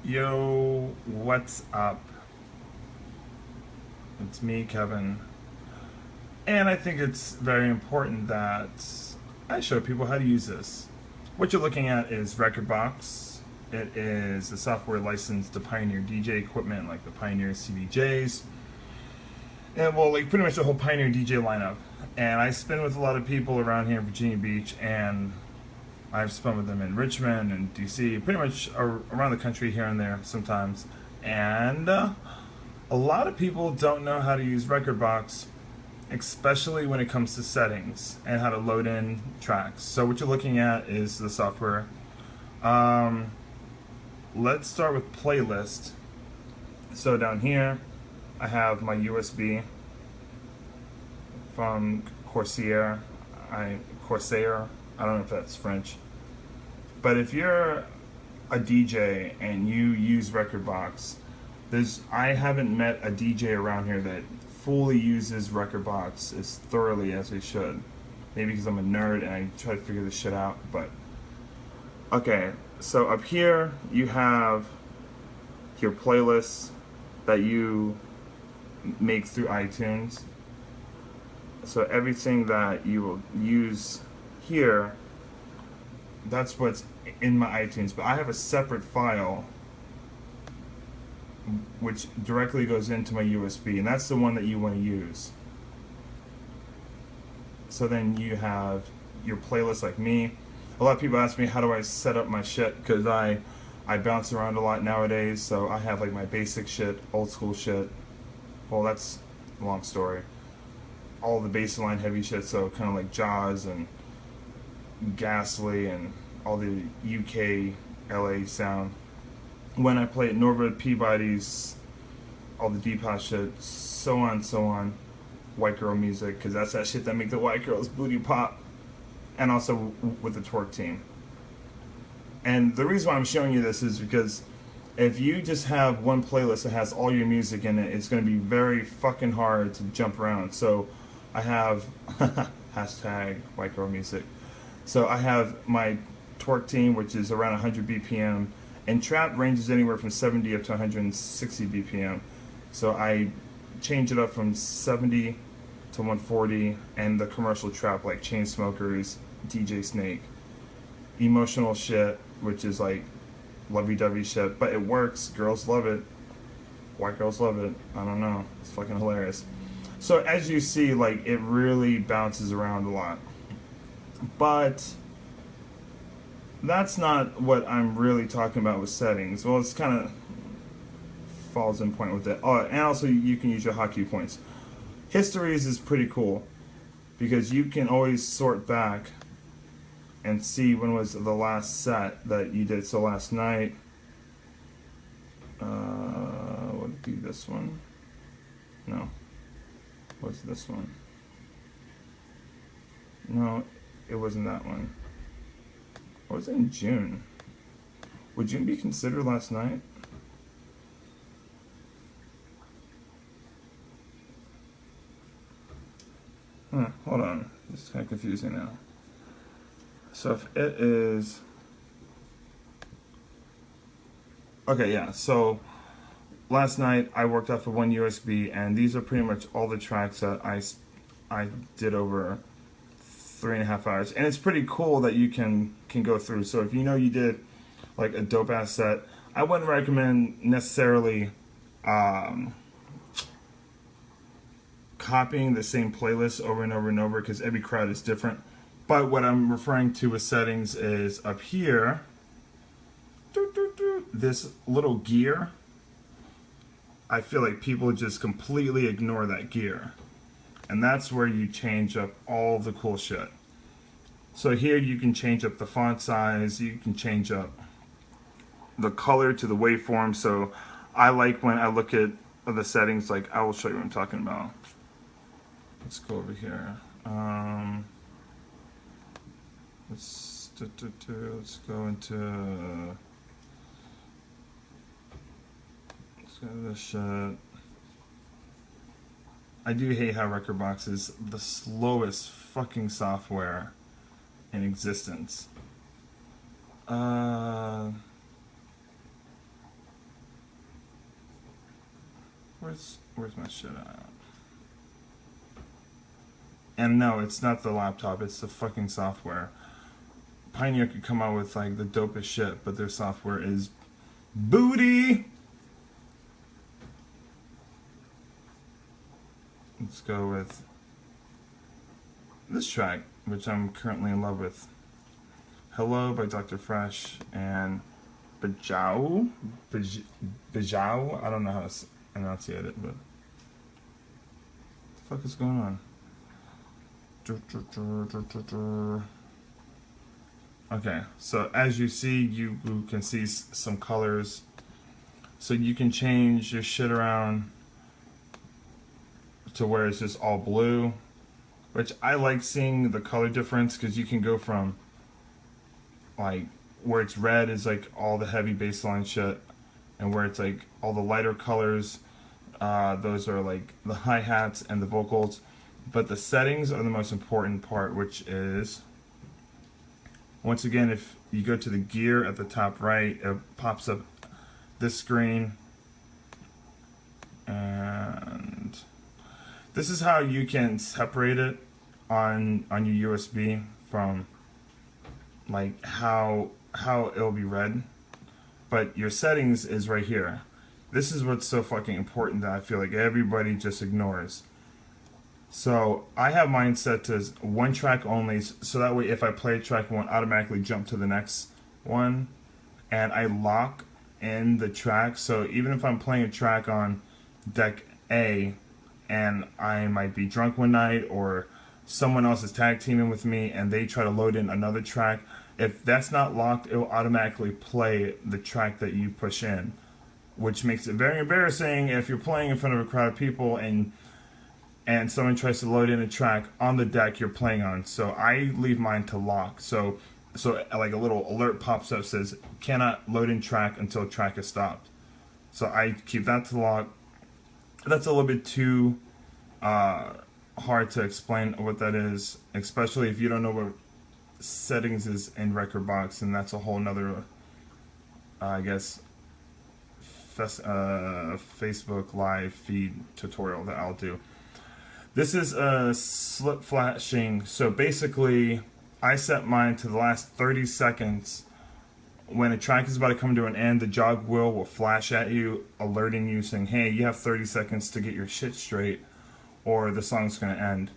Yo, what's up? It's me, Kevin. And I think it's very important that I show people how to use this. What you're looking at is rekordbox. It is a software licensed to Pioneer DJ equipment like the Pioneer CDJs. And well, like pretty much the whole Pioneer DJ lineup. And I spin with a lot of people around here in Virginia Beach, and I've spun with them in Richmond and DC, pretty much around the country here and there sometimes. And a lot of people don't know how to use rekordbox, especially when it comes to settings and how to load in tracks. So what you're looking at is the software. Let's start with playlist. So down here, I have my USB from Corsair. Corsair. I don't know if that's French. But if you're a DJ and you use rekordbox, I haven't met a DJ around here that fully uses rekordbox as thoroughly as they should. Maybe because I'm a nerd and I try to figure this shit out, but okay, so up here you have your playlists that you make through iTunes. So everything that you will use here, that's what's in my iTunes, but I have a separate file which directly goes into my USB, and that's the one that you want to use. So then you have your playlist like me. A lot of people ask me how do I set up my shit, because I bounce around a lot nowadays, so I have like my basic shit, old school shit. Well, that's a long story. All the bassline heavy shit, so kind of like Jaws and Ghastly and all the UK, LA sound. When I play at Norwood, Peabody's, all the deep house shit, so on, white girl music, because that's that shit that make the white girls booty pop, and also with the twerk team. And the reason why I'm showing you this is because if you just have one playlist that has all your music in it, it's going to be very fucking hard to jump around. So I have hashtag white girl music. So I have my twerk team, which is around 100 BPM, and trap ranges anywhere from 70 up to 160 BPM. So I change it up from 70 to 140, and the commercial trap like Chainsmokers, DJ Snake, emotional shit, which is like lovey-dovey shit, but it works. Girls love it. White girls love it. I don't know. It's fucking hilarious. So as you see, like, it really bounces around a lot. But that's not what I'm really talking about with settings. Well, it's kind of falls in point with it. Oh, and also you can use your hotkey points. Histories is pretty cool because you can always sort back and see when was the last set that you did. So last night, would it be this one? No. What's this one? No, it wasn't that one. Or was it in June? Would June be considered last night? Hold on. This is kind of confusing now. So if it is... Okay, yeah, so last night I worked off of one USB, and these are pretty much all the tracks that I did over 3.5 hours. And it's pretty cool that you can go through. So if you know you did like a dope ass set, I wouldn't recommend necessarily copying the same playlist over and over and over, because every crowd is different. But what I'm referring to with settings is up here, this little gear. I feel like people just completely ignore that gear. And that's where you change up all the cool shit. So here you can change up the font size, you can change up the color to the waveform. So I like when I look at the settings, like I will show you what I'm talking about. Let's go over here. Let's go into this shit. I do hate how rekordbox is the slowest fucking software in existence. Where's my shit at? And no, it's not the laptop, it's the fucking software. Pioneer could come out with like the dopest shit, but their software is booty. Let's go with this track, which I'm currently in love with. Hello by Dr. Fresh and Bajau. Bajau? I don't know how to enunciate it, but what the fuck is going on? Okay, so as you see, you can see some colors. So you can change your shit around to where it's just all blue, which I like seeing the color difference, because you can go from like where it's red is like all the heavy bassline shit, and where it's like all the lighter colors, those are like the hi-hats and the vocals. But the settings are the most important part, which is, once again, if you go to the gear at the top right, it pops up this screen, and this is how you can separate it on your USB from like how it'll be read. But your settings is right here. This is what's so fucking important that I feel like everybody just ignores. So I have mine set to one track only, so that way if I play a track, it won't automatically jump to the next one. And I lock in the track, so even if I'm playing a track on deck A and I might be drunk one night, or someone else is tag teaming with me and they try to load in another track, if that's not locked, it will automatically play the track that you push in, which makes it very embarrassing if you're playing in front of a crowd of people and someone tries to load in a track on the deck you're playing on. So I leave mine to lock. So like a little alert pops up, says cannot load in track until track is stopped. So I keep that to lock. That's a little bit too hard to explain what that is, especially if you don't know what settings is in rekordbox, and that's a whole nother I guess Facebook live feed tutorial that I'll do. This is a slip flashing, so basically I set mine to the last 30 seconds. When a track is about to come to an end, the jog wheel will flash at you, alerting you, saying, hey, you have 30 seconds to get your shit straight, or the song's going to end.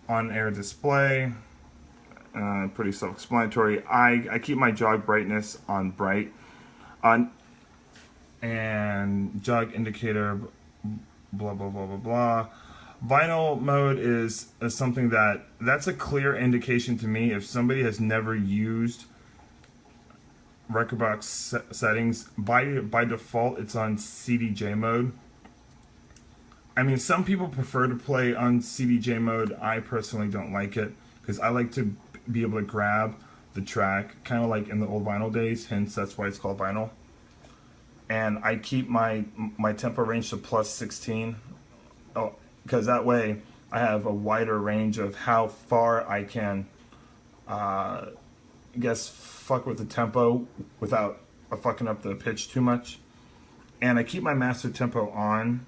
On-air display, pretty self-explanatory. I keep my jog brightness on bright. And jog indicator, blah, blah, blah, blah, blah. Vinyl mode is something that's a clear indication to me if somebody has never used rekordbox settings. By default, it's on CDJ mode. I mean, some people prefer to play on CDJ mode. I personally don't like it, because I like to be able to grab the track, kind of like in the old vinyl days, hence that's why it's called vinyl. And I keep my tempo range to plus 16. Oh, because that way I have a wider range of how far I can, I guess, fuck with the tempo without fucking up the pitch too much. And I keep my master tempo on,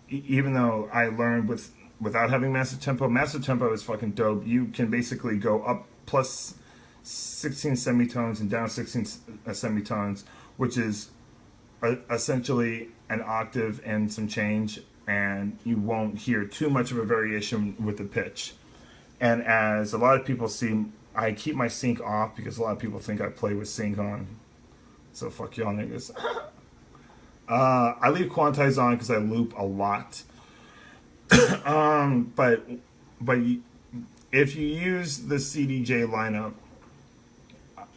even though I learned without having master tempo. Master tempo is fucking dope. You can basically go up plus 16 semitones and down 16 semitones, which is essentially an octave and some change, and you won't hear too much of a variation with the pitch. And as a lot of people see, I keep my sync off because a lot of people think I play with sync on. So fuck y'all niggas. I leave quantize on because I loop a lot. But if you use the CDJ lineup,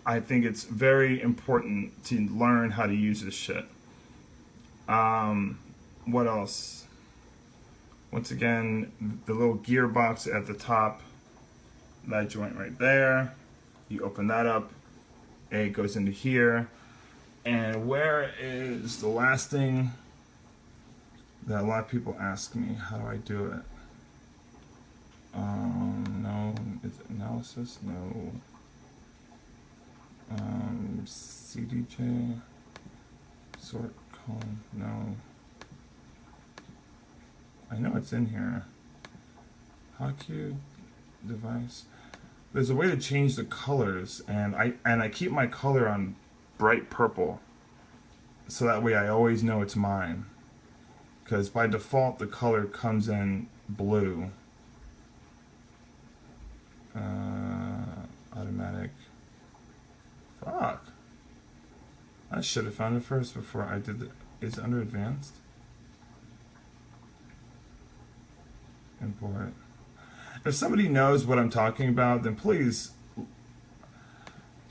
I think it's very important to learn how to use this shit. What else? Once again, the little gearbox at the top, that joint right there, you open that up, it goes into here. And where is the last thing that a lot of people ask me, how do I do it? No, is it analysis? No. CDJ, sort column, no. I know it's in here. HotQ device. There's a way to change the colors, and I keep my color on bright purple, so that way I always know it's mine. Because by default the color comes in blue. Automatic. Fuck. I should have found it first before I did it. Is it under advanced? Import. If somebody knows what I'm talking about, then please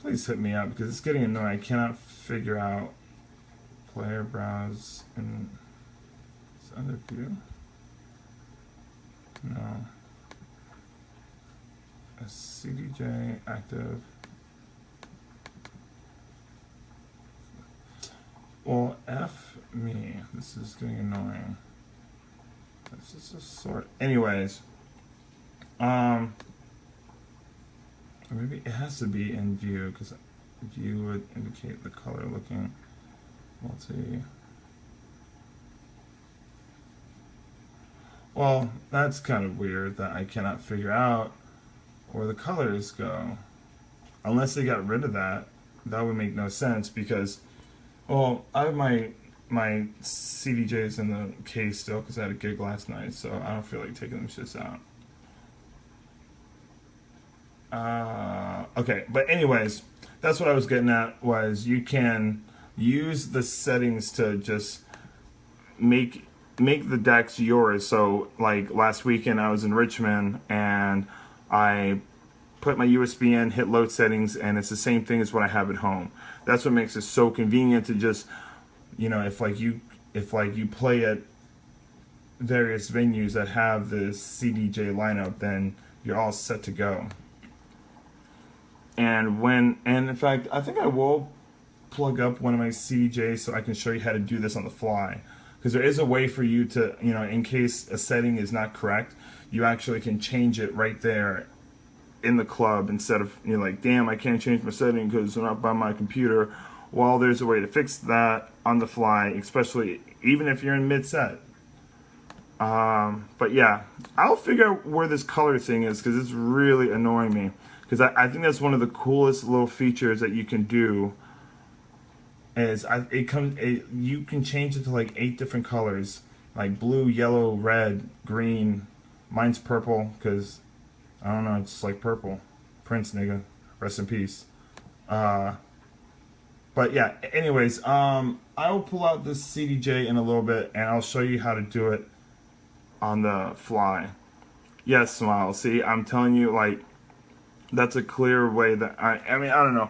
hit me up, because it's getting annoying. I cannot figure out player browse and it's under view. No. A CDJ active. Well, F me. This is getting annoying. This is a sort. Anyways. Or maybe it has to be in view, because view would indicate the color looking multi. Well, that's kind of weird that I cannot figure out where the colors go. Unless they got rid of that, that would make no sense, because, well, I have my CDJs in the case still, because I had a gig last night, so I don't feel like taking them shits out. Okay, but anyways, that's what I was getting at, was you can use the settings to just make the decks yours. So like last weekend I was in Richmond and I put my USB in, hit load settings, and it's the same thing as what I have at home. That's what makes it so convenient to just, you know, if you play at various venues that have this CDJ lineup, then you're all set to go. And in fact, I think I will plug up one of my CDJs so I can show you how to do this on the fly. Because there is a way for you to, you know, in case a setting is not correct, you actually can change it right there in the club, instead of, you know, like, damn, I can't change my setting because I'm not by my computer. Well, there's a way to fix that on the fly, especially even if you're in mid-set. But yeah, I'll figure out where this color thing is, because it's really annoying me. Because I think that's one of the coolest little features that you can do. Is you can change it to like 8 different colors, like blue, yellow, red, green. Mine's purple because I don't know, it's just like purple. Prince, nigga, rest in peace. But yeah, anyways, I will pull out this CDJ in a little bit and I'll show you how to do it on the fly. Yes, Smile. See, I'm telling you, like, that's a clear way that I mean, I don't know.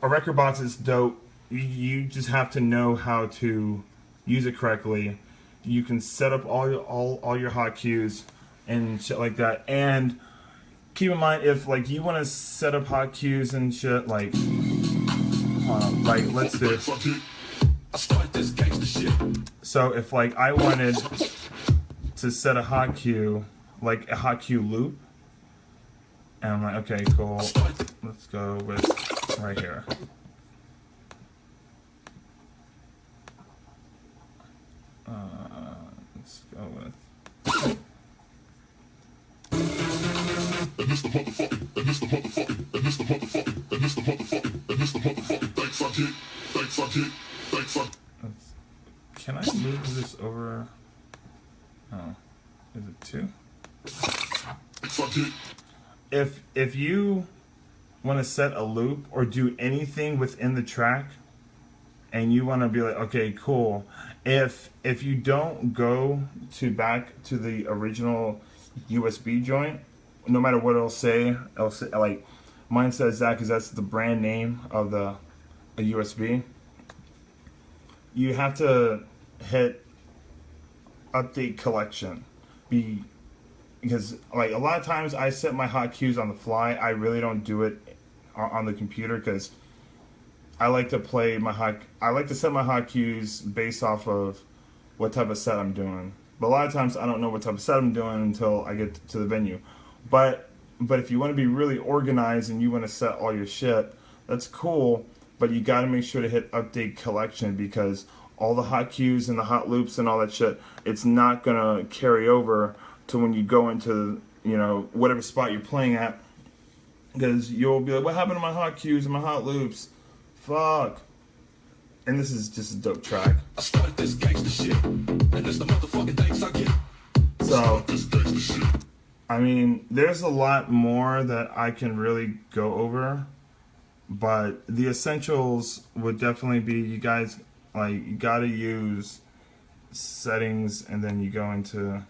A record box is dope. You just have to know how to use it correctly. You can set up all your hotkeys and shit like that. And keep in mind, if like you want to set up hotkeys and shit, like let's do. So if like I wanted to set a hotkey, like a hotkey loop, and I'm like, okay, cool. Let's go with right here. Let's go with. Can I move this over? Oh, is it 2? If you want to set a loop or do anything within the track, and you want to be like, okay, cool. If you don't go back to the original USB joint, no matter what it'll say like mine says that because that's the brand name of a USB. You have to hit update collection. Because like a lot of times I set my hotkeys on the fly. I really don't do it on the computer because I like to set my hotkeys based off of what type of set I'm doing. But a lot of times I don't know what type of set I'm doing until I get to the venue. But if you want to be really organized and you want to set all your shit, that's cool. But you got to make sure to hit update collection, because all the hot cues and the hot loops and all that shit, it's not gonna carry over to when you go into, you know, whatever spot you're playing at, because you'll be like, what happened to my hot cues and my hot loops? Fuck. And this is just a dope track. I started this gangster shit, and that's the motherfucking thanks I get. So, I mean, there's a lot more that I can really go over, but the essentials would definitely be, you guys, like, you gotta use settings, and then you go into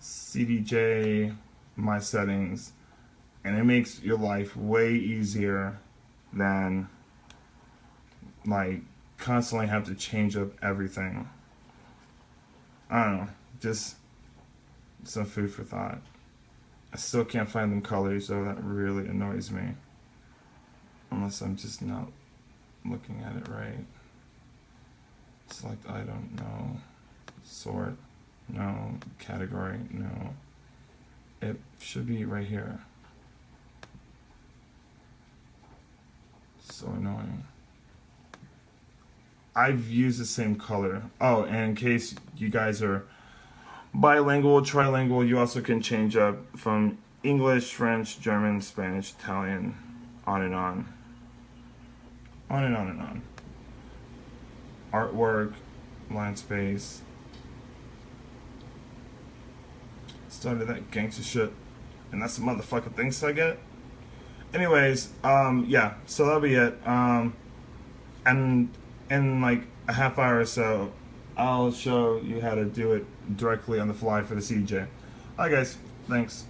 CDJ, my settings, and it makes your life way easier than, like, constantly have to change up everything. I don't know, just some food for thought. I still can't find them colors, so that really annoys me. Unless I'm just not looking at it right. Select item, no. Sort, no. Category, no. It should be right here. So annoying. I've used the same color. Oh, and in case you guys are bilingual, trilingual, you also can change up from English, French, German, Spanish, Italian, on and on. On and on and on. Artwork, line space. Started that gangster shit. And that's the motherfucking things I get. Anyways, yeah, so that'll be it. And in like a half hour or so, I'll show you how to do it directly on the fly for the CJ. Alright guys, thanks.